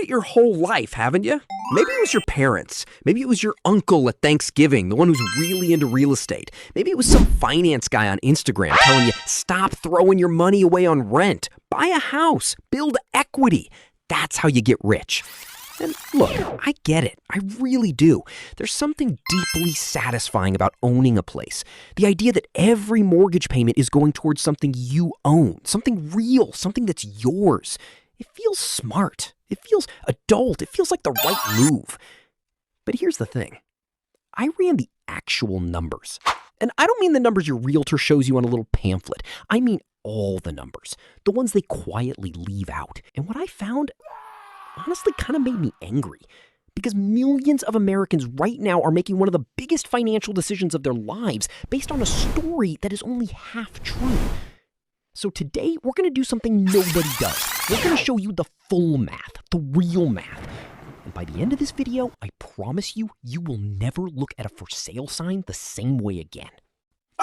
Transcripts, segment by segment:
it your whole life, haven't you? Maybe it was your parents. Maybe it was your uncle at Thanksgiving, the one who's really into real estate. Maybe it was some finance guy on Instagram telling you, stop throwing your money away on rent. Buy a house. Build equity. That's how you get rich. And look, I get it. I really do. There's something deeply satisfying about owning a place. The idea that every mortgage payment is going towards something you own, something real, something that's yours. It feels smart. It feels adult. It feels like the right move. But here's the thing. I ran the actual numbers. And I don't mean the numbers your realtor shows you on a little pamphlet. I mean all the numbers, the ones they quietly leave out. And what I found honestly kind of made me angry, because millions of Americans right now are making one of the biggest financial decisions of their lives based on a story that is only half true. So today, we're going to do something nobody does. We're going to show you the full math, the real math. And by the end of this video, I promise you, you will never look at a for sale sign the same way again.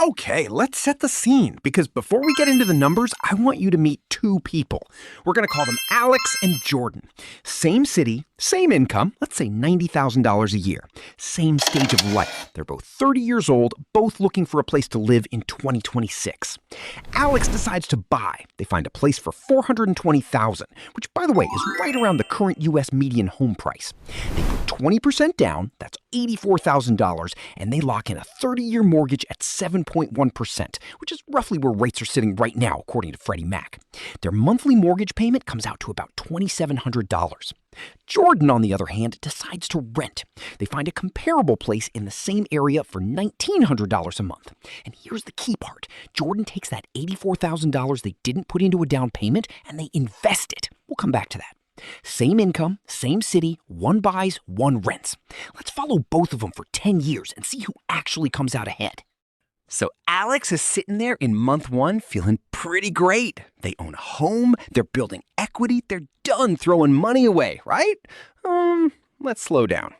Okay, let's set the scene, because before we get into the numbers, I want you to meet two people. We're going to call them Alex and Jordan. Same city, same income, let's say $90,000 a year. Same stage of life. They're both 30 years old, both looking for a place to live in 2026. Alex decides to buy. They find a place for $420,000, which, by the way, is right around the current U.S. median home price. They put 20% down, that's $84,000, and they lock in a 30-year mortgage at 7.1%, which is roughly where rates are sitting right now, according to Freddie Mac. Their monthly mortgage payment comes out to about $2,700. Jordan, on the other hand, decides to rent. They find a comparable place in the same area for $1,900 a month. And here's the key part. Jordan takes that $84,000 they didn't put into a down payment and they invest it. We'll come back to that. Same income, same city, one buys, one rents. Let's follow both of them for 10 years and see who actually comes out ahead. So Alex is sitting there in month one feeling pretty great. They own a home, they're building equity, they're done throwing money away, right? Let's slow down.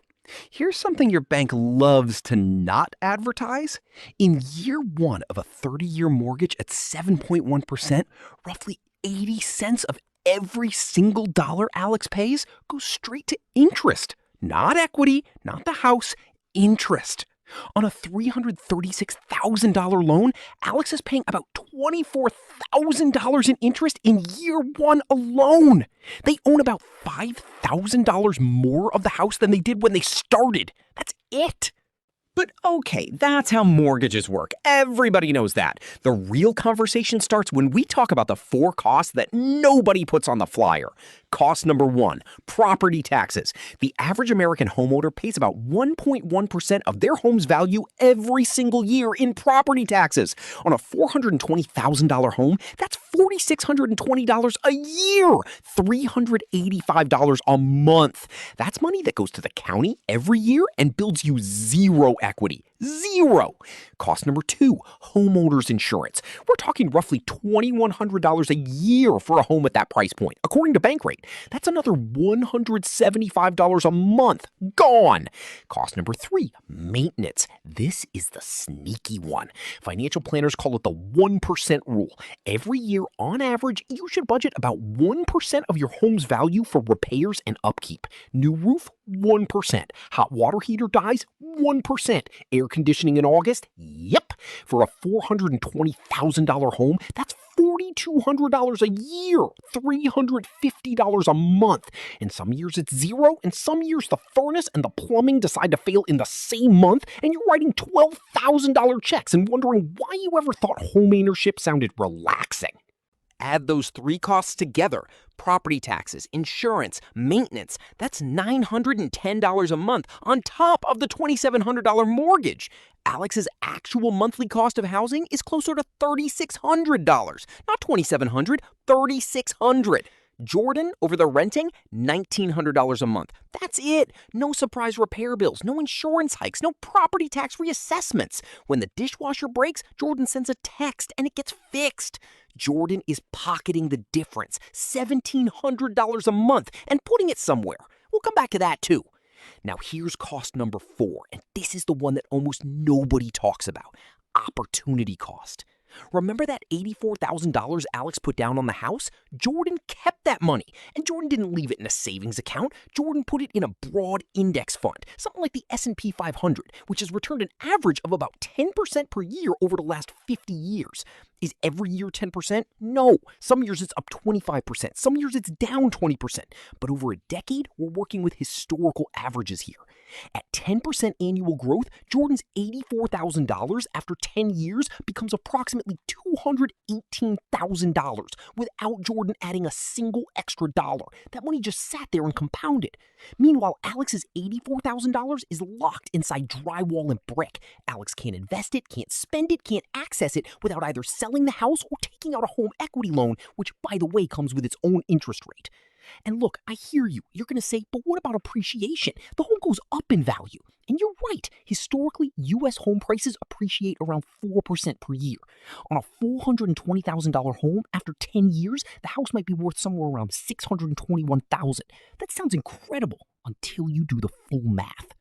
Here's something your bank loves to not advertise. In year one of a 30-year mortgage at 7.1%, roughly 80 cents of every single dollar Alex pays goes straight to interest. Not equity, not the house, interest. On a $336,000 loan, Alex is paying about $24,000 in interest in year one alone. They own about $5,000 more of the house than they did when they started. That's it. But okay, that's how mortgages work. Everybody knows that. The real conversation starts when we talk about the four costs that nobody puts on the flyer. Cost number one, property taxes. The average American homeowner pays about 1.1% of their home's value every single year in property taxes. On a $420,000 home, that's $4,620 a year, $385 a month. That's money that goes to the county every year and builds you zero equity. Zero. Cost number two, homeowners insurance. We're talking roughly $2,100 a year for a home at that price point, according to Bankrate. That's another $175 a month. Gone. Cost number three, maintenance. This is the sneaky one. Financial planners call it the 1% rule. Every year, on average, you should budget about 1% of your home's value for repairs and upkeep. New roof, 1%. Hot water heater dies, 1%. Air conditioning in August, yep. For a $420,000 home, that's $4,200 a year, $350 a month. In some years it's zero, and some years the furnace and the plumbing decide to fail in the same month, and you're writing $12,000 checks and wondering why you ever thought homeownership sounded relaxing. Add those three costs together, property taxes, insurance, maintenance, that's $910 a month on top of the $2,700 mortgage. Alex's actual monthly cost of housing is closer to $3,600. Not $2,700, $3,600. Jordan, over the renting, $1,900 a month. That's it. No surprise repair bills, no insurance hikes, no property tax reassessments. When the dishwasher breaks, Jordan sends a text and it gets fixed. Jordan is pocketing the difference, $1,700 a month, and putting it somewhere. We'll come back to that too. Now here's cost number four, and this is the one that almost nobody talks about. Opportunity cost. Remember that $84,000 Alex put down on the house? Jordan kept that money, and Jordan didn't leave it in a savings account. Jordan put it in a broad index fund, something like the S&P 500, which has returned an average of about 10% per year over the last 50 years. Is every year 10%? No. Some years it's up 25%. Some years it's down 20%. But over a decade, we're working with historical averages here. At 10% annual growth, Jordan's $84,000 after 10 years becomes approximately $218,000 without Jordan adding a single extra dollar. That money just sat there and compounded. Meanwhile, Alex's $84,000 is locked inside drywall and brick. Alex can't invest it, can't spend it, can't access it without either selling the house or taking out a home equity loan, which, by the way, comes with its own interest rate. And look, I hear you. You're going to say, but what about appreciation? The home goes up in value. And you're right. Historically, U.S. home prices appreciate around 4% per year. On a $420,000 home, after 10 years, the house might be worth somewhere around $621,000. That sounds incredible until you do the full math.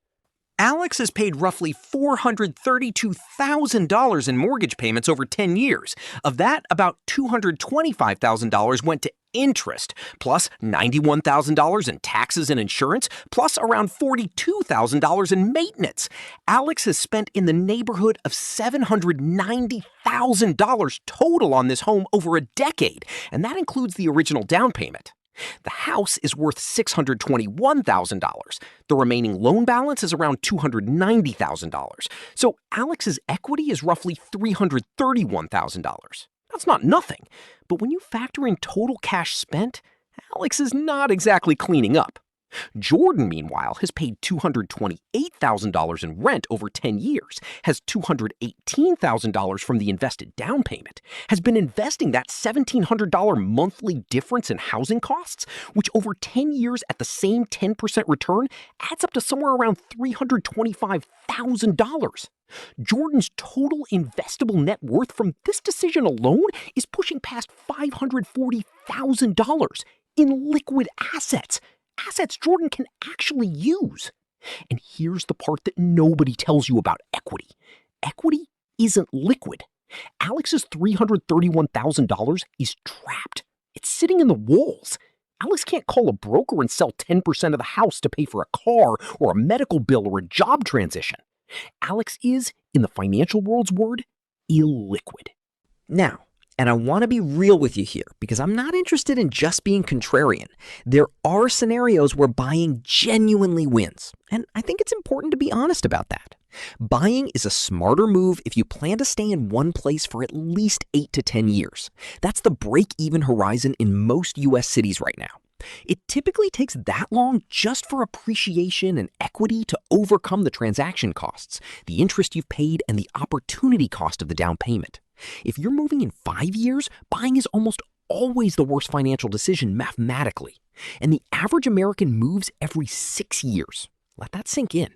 Alex has paid roughly $432,000 in mortgage payments over 10 years. Of that, about $225,000 went to interest, plus $91,000 in taxes and insurance, plus around $42,000 in maintenance. Alex has spent in the neighborhood of $790,000 total on this home over a decade, and that includes the original down payment. The house is worth $621,000. The remaining loan balance is around $290,000. So Alex's equity is roughly $331,000. That's not nothing. But when you factor in total cash spent, Alex is not exactly cleaning up. Jordan, meanwhile, has paid $228,000 in rent over 10 years, has $218,000 from the invested down payment, has been investing that $1,700 monthly difference in housing costs, which over 10 years at the same 10% return adds up to somewhere around $325,000. Jordan's total investable net worth from this decision alone is pushing past $540,000 in liquid assets. Assets Jordan can actually use. And here's the part that nobody tells you about equity. Equity isn't liquid. Alex's $331,000 is trapped. It's sitting in the walls. Alex can't call a broker and sell 10% of the house to pay for a car or a medical bill or a job transition. Alex is, in the financial world's word, illiquid. Now, and I want to be real with you here because I'm not interested in just being contrarian. There are scenarios where buying genuinely wins, and I think it's important to be honest about that. Buying is a smarter move if you plan to stay in one place for at least 8 to 10 years. That's the break-even horizon in most U.S. cities right now. It typically takes that long just for appreciation and equity to overcome the transaction costs, the interest you've paid, and the opportunity cost of the down payment. If you're moving in 5 years, buying is almost always the worst financial decision mathematically. And the average American moves every 6 years. Let that sink in.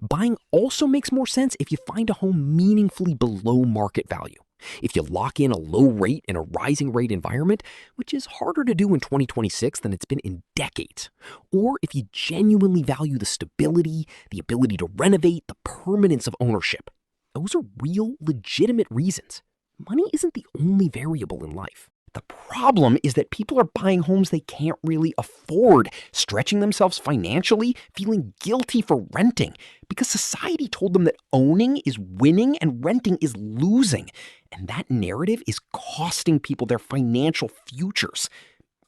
Buying also makes more sense if you find a home meaningfully below market value. If you lock in a low rate in a rising rate environment, which is harder to do in 2026 than it's been in decades. Or if you genuinely value the stability, the ability to renovate, the permanence of ownership. Those are real, legitimate reasons. Money isn't the only variable in life. The problem is that people are buying homes they can't really afford, stretching themselves financially, feeling guilty for renting, because society told them that owning is winning and renting is losing. And that narrative is costing people their financial futures.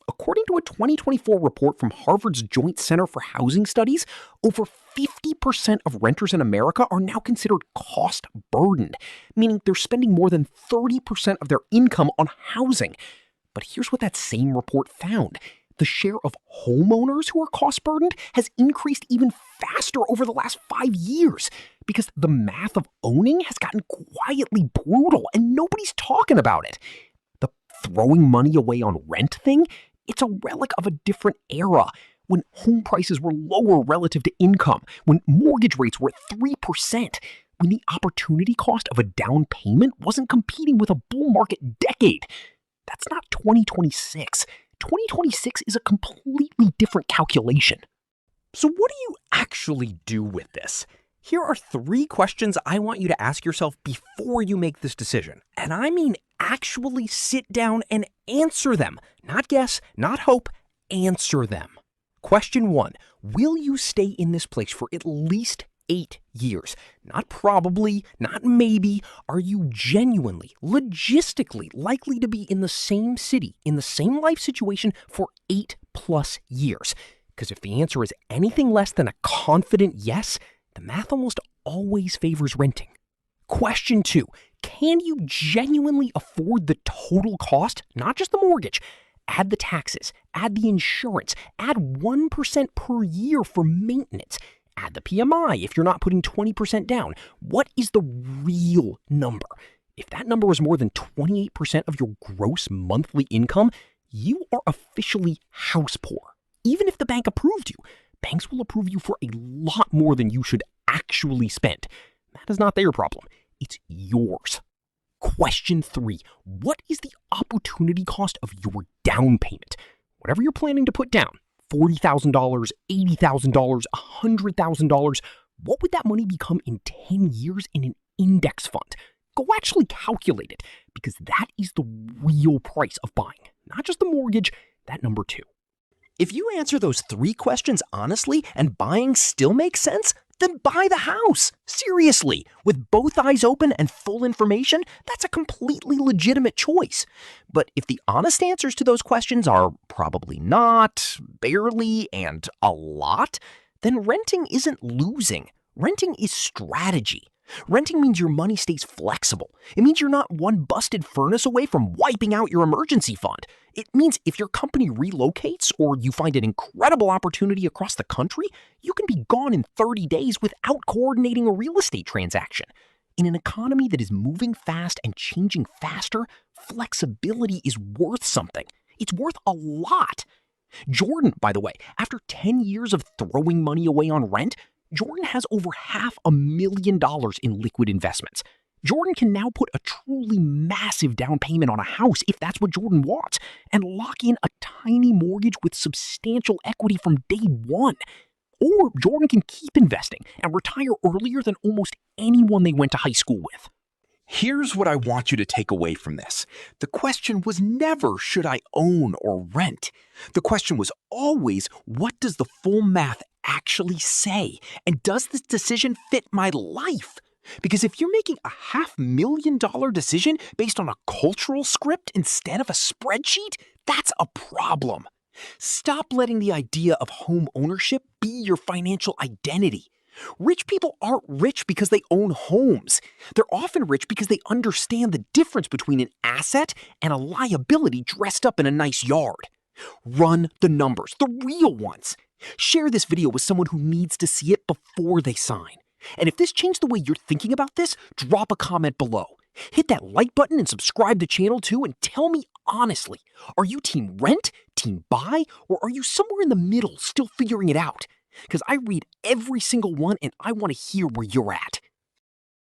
According to a 2024 report from Harvard's Joint Center for Housing Studies, over 50% of renters in America are now considered cost-burdened, meaning they're spending more than 30% of their income on housing. But here's what that same report found. The share of homeowners who are cost-burdened has increased even faster over the last 5 years because the math of owning has gotten quietly brutal and nobody's talking about it. The throwing money away on rent thing? It's a relic of a different era, when home prices were lower relative to income, when mortgage rates were at 3%, when the opportunity cost of a down payment wasn't competing with a bull market decade. That's not 2026. 2026 is a completely different calculation. So what do you actually do with this? Here are 3 questions I want you to ask yourself before you make this decision. And I mean actually sit down and answer them. Not guess, not hope, answer them. Question 1, will you stay in this place for at least 8 years? Not probably, not maybe. Are you genuinely, logistically likely to be in the same city, in the same life situation for 8+ years? Because if the answer is anything less than a confident yes, the math almost always favors renting. Question 2, can you genuinely afford the total cost, not just the mortgage? Add the taxes, add the insurance, add 1% per year for maintenance, add the PMI if you're not putting 20% down. What is the real number? If that number is more than 28% of your gross monthly income, you are officially house poor. Even if the bank approved you, banks will approve you for a lot more than you should actually spend. That is not their problem. It's yours. Question 3, what is the opportunity cost of your down payment? Whatever you're planning to put down, $40,000, $80,000, $100,000, what would that money become in 10 years in an index fund? Go actually calculate it, because that is the real price of buying, not just the mortgage, that number 2. If you answer those 3 questions honestly and buying still makes sense, then buy the house. Seriously, with both eyes open and full information, that's a completely legitimate choice. But if the honest answers to those questions are probably not, barely, and a lot, then renting isn't losing. Renting is strategy. Renting means your money stays flexible. It means you're not one busted furnace away from wiping out your emergency fund. It means if your company relocates or you find an incredible opportunity across the country, you can be gone in 30 days without coordinating a real estate transaction. In an economy that is moving fast and changing faster, flexibility is worth something. It's worth a lot. Jordan, by the way, after 10 years of throwing money away on rent, Jordan has over $500,000 in liquid investments. Jordan can now put a truly massive down payment on a house if that's what Jordan wants, and lock in a tiny mortgage with substantial equity from day one. Or Jordan can keep investing and retire earlier than almost anyone they went to high school with. Here's what I want you to take away from this. The question was never, should I own or rent? The question was always, what does the full math actually say? And does this decision fit my life? Because if you're making a $500,000 decision based on a cultural script instead of a spreadsheet, that's a problem. Stop letting the idea of home ownership be your financial identity. Rich people aren't rich because they own homes. They're often rich because they understand the difference between an asset and a liability dressed up in a nice yard. Run the numbers, the real ones. Share this video with someone who needs to see it before they sign. And if this changed the way you're thinking about this, drop a comment below. Hit that like button and subscribe to the channel too, and tell me honestly, are you team rent, team buy, or are you somewhere in the middle still figuring it out? Because I read every single one and I want to hear where you're at.